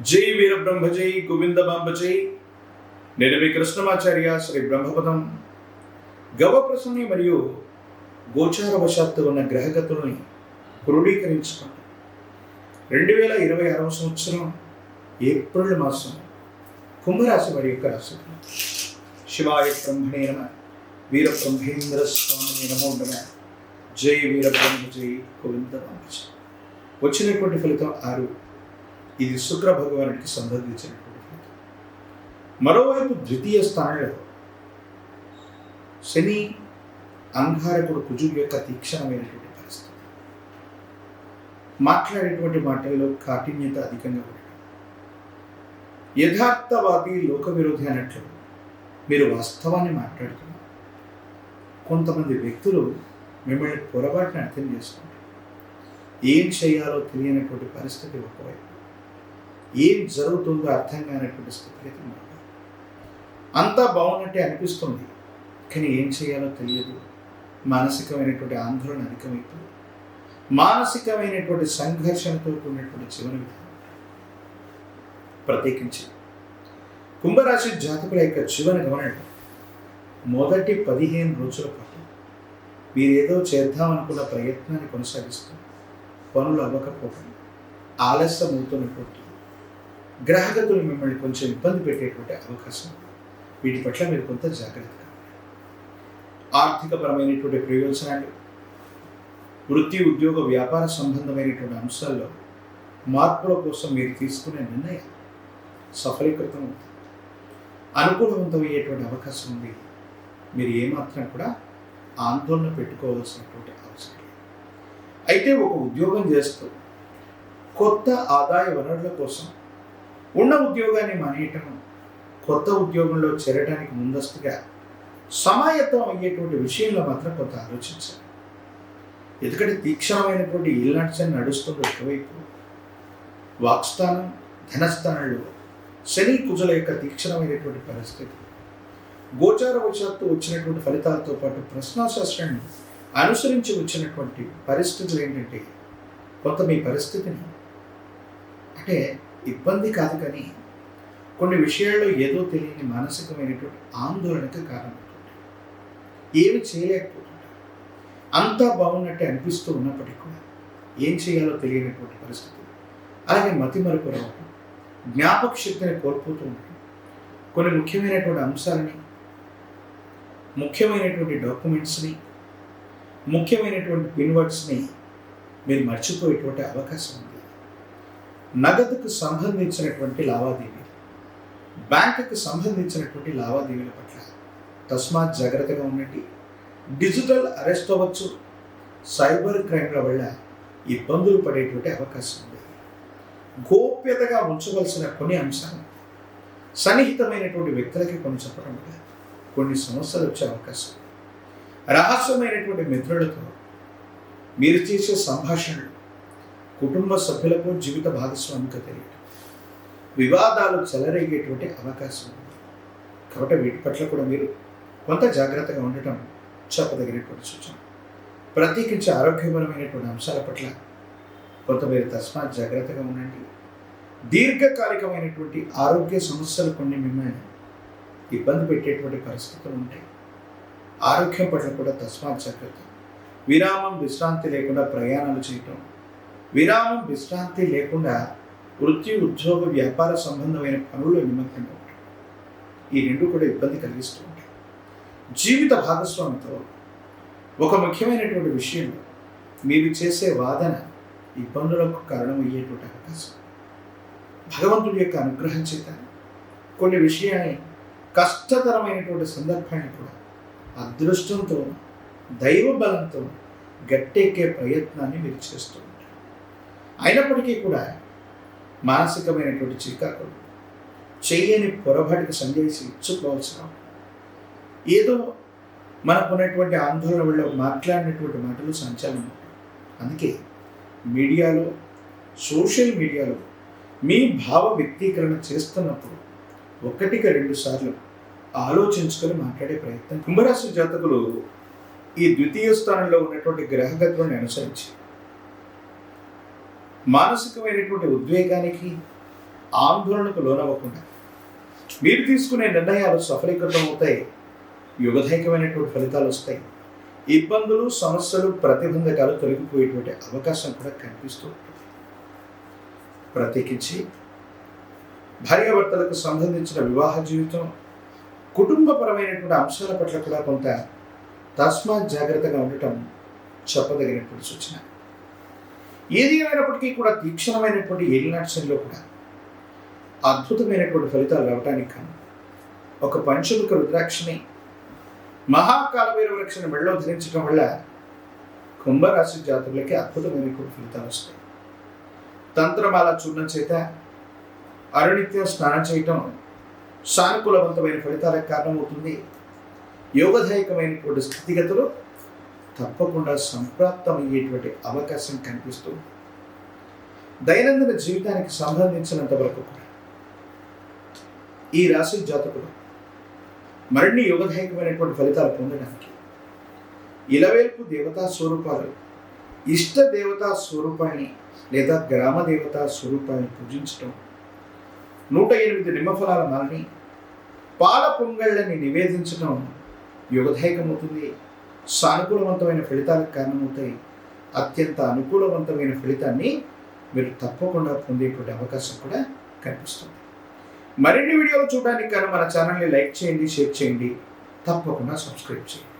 జై వీరబ్రహ్మ జై గోవిందమాంబ జై. నేను మీ కృష్ణమాచార్య శ్రీ బ్రహ్మపదం. గవప్రసూని మరియు గోచారవశాత్తు ఉన్న గ్రహగతుల్ని క్రోడీకరించుకోండి. 2026 సంవత్సరం ఏప్రిల్ మాసం కుంభరాశి వారి యొక్క రాశి. శివాయ బ్రహ్మణే నమ, వీరబ్రహ్మేంద్ర స్వామి నమో నమ. జై వీరబ్రహ్మ జై గోవిందమాంబ జై. వచ్చినటువంటి ఫలితం 6. ఇది శుక్ర భగవానుడికి సంబంధించినటువంటి ఫలితం. మరోవైపు ద్వితీయ స్థానంలో శని అంగారకుడు కుజుడు యొక్క తీక్షణమైనటువంటి పరిస్థితి. మాట్లాడేటువంటి మాటల్లో కాఠిన్యత అధికంగా ఉండడం, యథార్థవాది లోక విరోధి అన్నట్లు మీరు వాస్తవాన్ని మాట్లాడుతున్నారు. కొంతమంది వ్యక్తులు మిమ్మల్ని పొరపాటుని అర్థం చేసుకుంటారు. ఏం చేయాలో తెలియనటువంటి పరిస్థితి ఒకవైపు, ఏం జరుగుతుందో అర్థం కానటువంటి స్థితికి మరొక. అంతా బాగున్నట్టే అనిపిస్తుంది, కానీ ఏం చేయాలో తెలియదు. మానసికమైనటువంటి ఆందోళన అధికమైపోయి మానసికమైనటువంటి సంఘర్షణతో కూడినటువంటి జీవన విధానం. ప్రత్యేకించి కుంభరాశి జాతకుల యొక్క జీవన గమనంలో మొదటి 15 రోజుల పాటు మీరేదో చేద్దామనుకున్న ప్రయత్నాన్ని కొనసాగిస్తూ పనులు అవ్వకపోవడం, ఆలస్యం అవుతున్నటువంటి గ్రహగతులు మిమ్మల్ని కొంచెం ఇబ్బంది పెట్టేటువంటి అవకాశం. వీటి పట్ల మీరు కొంత జాగ్రత్తగా ఉండాలి. ఆర్థికపరమైనటువంటి ప్రయోజనాలు, వృత్తి ఉద్యోగ వ్యాపార సంబంధమైనటువంటి అంశాల్లో మార్పుల కోసం మీరు తీసుకునే నిర్ణయం సఫలీకృతం అవుతుంది. అనుకూలవంతమయ్యేటువంటి అవకాశం ఉంది. మీరు ఏమాత్రం కూడా ఆందోళన పెట్టుకోవాల్సినటువంటి అవసరం లేదు. అయితే ఒక ఉద్యోగం చేస్తూ కొత్త ఆదాయ వనరుల కోసం ఉన్న ఉద్యోగాన్ని మానేయటం, కొత్త ఉద్యోగంలో చేరడానికి ముందస్తుగా సమాయత్తం అయ్యేటువంటి విషయంలో మాత్రం కొంత ఆలోచించాలి. ఎందుకంటే తీక్షణమైనటువంటి ఇల్లాంటి నడుస్తుంది ఒకవైపు. వాక్స్థానం, ధనస్థానంలో శని కుజుల యొక్క తీక్షణమైనటువంటి పరిస్థితి, గోచారవశాత్తు వచ్చినటువంటి ఫలితాలతో పాటు ప్రశ్నాశాస్త్రాన్ని అనుసరించి వచ్చినటువంటి పరిస్థితులు ఏంటంటే కొంత మీ పరిస్థితిని అంటే ఇబ్బంది కాదు, కానీ కొన్ని విషయాల్లో ఏదో తెలియని మానసికమైనటువంటి ఆందోళనకు కారణమవుతుంది. ఏమి చేయలేకపోతుంటారు. అంతా బాగున్నట్టే అనిపిస్తూ ఉన్నప్పటికీ కూడా ఏం చేయాలో తెలియనటువంటి పరిస్థితి. అలాగే మతిమరుపు రావడం, జ్ఞాపక శక్తిని కోల్పోతూ ఉండడం, కొన్ని ముఖ్యమైనటువంటి అంశాలని, ముఖ్యమైనటువంటి డాక్యుమెంట్స్ని, ముఖ్యమైనటువంటి పిన్వర్డ్స్ని మీరు మర్చిపోయేటువంటి అవకాశం ఉంది. నగదుకు సంబంధించినటువంటి లావాదేవీలు, బ్యాంకుకు సంబంధించినటువంటి లావాదేవీల పట్ల తస్మాత్ జాగ్రత్తగా ఉండండి. డిజిటల్ అరెస్ట్ అవ్వచ్చు, సైబర్ క్రైమ్ల వల్ల ఇబ్బందులు పడేటువంటి అవకాశం ఉంది. గోప్యతగా ఉంచవలసిన కొన్ని అంశాలు సన్నిహితమైనటువంటి వ్యక్తులకి కొన్ని చెప్పడం వల్ల కొన్ని సమస్యలు వచ్చే అవకాశం. రహస్యమైనటువంటి మిత్రులతో మీరు చేసే సంభాషణలు కుటుంబ సభ్యులకు, జీవిత భాగస్వామికి తెలియదు, వివాదాలు చెలరేగేటువంటి అవకాశం ఉంది. కాబట్టి వీటి పట్ల కూడా మీరు కొంత జాగ్రత్తగా ఉండటం చెప్పదగినటువంటి సూచన. ప్రత్యేకించి ఆరోగ్యపరమైనటువంటి అంశాల పట్ల కొంత మీరు తస్మాత్ జాగ్రత్తగా ఉండండి. దీర్ఘకాలికమైనటువంటి ఆరోగ్య సమస్యలు కొన్ని మిమ్మల్ని ఇబ్బంది పెట్టేటువంటి పరిస్థితులు ఉంటాయి. ఆరోగ్యం పట్ల కూడా తస్మాత్ జాగ్రత్త. విరామం విశ్రాంతి లేకుండా ప్రయాణాలు చేయటం, విరామం విశ్రాంతి లేకుండా వృత్తి ఉద్యోగ వ్యాపార సంబంధమైన పనుల్లో నిమగ్నంగా ఉంటాయి. ఈ రెండు కూడా ఇబ్బంది కలిగిస్తూ ఉంటాయి. జీవిత భాగస్వామితో ఒక ముఖ్యమైనటువంటి విషయంలో మీరు చేసే వాదన ఇబ్బందులకు కారణమయ్యేటువంటి అవకాశం. భగవంతుడి యొక్క అనుగ్రహం చేత కొన్ని విషయాన్ని, కష్టతరమైనటువంటి సందర్భాన్ని కూడా అదృష్టంతో, దైవ బలంతో గట్టెక్కే ప్రయత్నాన్ని మీరు చేస్తూ ఉంటారు. అయినప్పటికీ కూడా మానసికమైనటువంటి చికాకులు, చేయని పొరపాటుకు సంజేసి ఇచ్చుకోవాల్సిన, ఏదో మనకున్నటువంటి ఆందోళన వల్ల మాట్లాడినటువంటి మాటలు సంచలనం. అందుకే మీడియాలో, సోషల్ మీడియాలో మీ భావ వ్యక్తీకరణ చేస్తున్నప్పుడు 1-2 సార్లు ఆలోచించుకొని మాట్లాడే ప్రయత్నం. కుంభరాశి జాతకులు ఈ ద్వితీయ స్థానంలో ఉన్నటువంటి గ్రహగతులను అనుసరించి మానసికమైనటువంటి ఉద్వేగానికి, ఆందోళనకు లోనవ్వకుండా మీరు తీసుకునే నిర్ణయాలు సఫలీకృతం అవుతాయి. యుగదైకమైనటువంటి ఫలితాలు వస్తాయి. ఇబ్బందులు, సమస్యలు, ప్రతిబంధకాలు తొలగిపోయేటువంటి అవకాశం కూడా కనిపిస్తూ ఉంటుంది. ప్రత్యేకించి భార్యాభర్తలకు సంబంధించిన వివాహ జీవితం, కుటుంబపరమైనటువంటి అంశాల పట్ల కూడా కొంత తస్మాత్ జాగ్రత్తగా ఉండటం చెప్పదగినటువంటి సూచన. ఏది ఏమైనప్పటికీ కూడా తీక్షణమైనటువంటి ఏలినాటి శనిలో కూడా అద్భుతమైనటువంటి ఫలితాలు రావటానికి కాను ఒక పంచముఖ రుద్రాక్షని, మహాకాలభైరవ వృక్షాన్ని మెడలో ధరించడం వల్ల కుంభరాశి జాతకులకి అద్భుతమైనటువంటి ఫలితాలు వస్తాయి. తంత్రమాల చూడడం చేత అరునిత్యం స్నానం చేయటం సానుకూలవంతమైన ఫలితాలకు కారణమవుతుంది. యోగదాయకమైనటువంటి స్థితిగతులు తప్పకుండా సంప్రాప్తమయ్యేటువంటి అవకాశం కనిపిస్తుంది. దైనందిన జీవితానికి సంబంధించినంత వరకు కూడా ఈ రాశి జాతకులు మరిన్ని యోగదాయకమైనటువంటి ఫలితాలు పొందడానికి ఇలవేల్పు దేవతా స్వరూపాలు, ఇష్ట దేవతా స్వరూపాన్ని లేదా గ్రామ దేవతా స్వరూపాన్ని పూజించడం, 108 నిమ్మఫలాల మాలని, పాల పొంగళ్ళని నివేదించడం యోగదాయకమవుతుంది. సానుకూలవంతమైన ఫలితాలకు కారణమవుతాయి. అత్యంత అనుకూలవంతమైన ఫలితాన్ని మీరు తప్పకుండా పొందేటువంటి అవకాశం కూడా కనిపిస్తుంది. మరిన్ని వీడియోలు చూడడానికి కానీ మన ఛానల్ని లైక్ చేయండి, షేర్ చేయండి, తప్పకుండా సబ్స్క్రైబ్ చేయండి.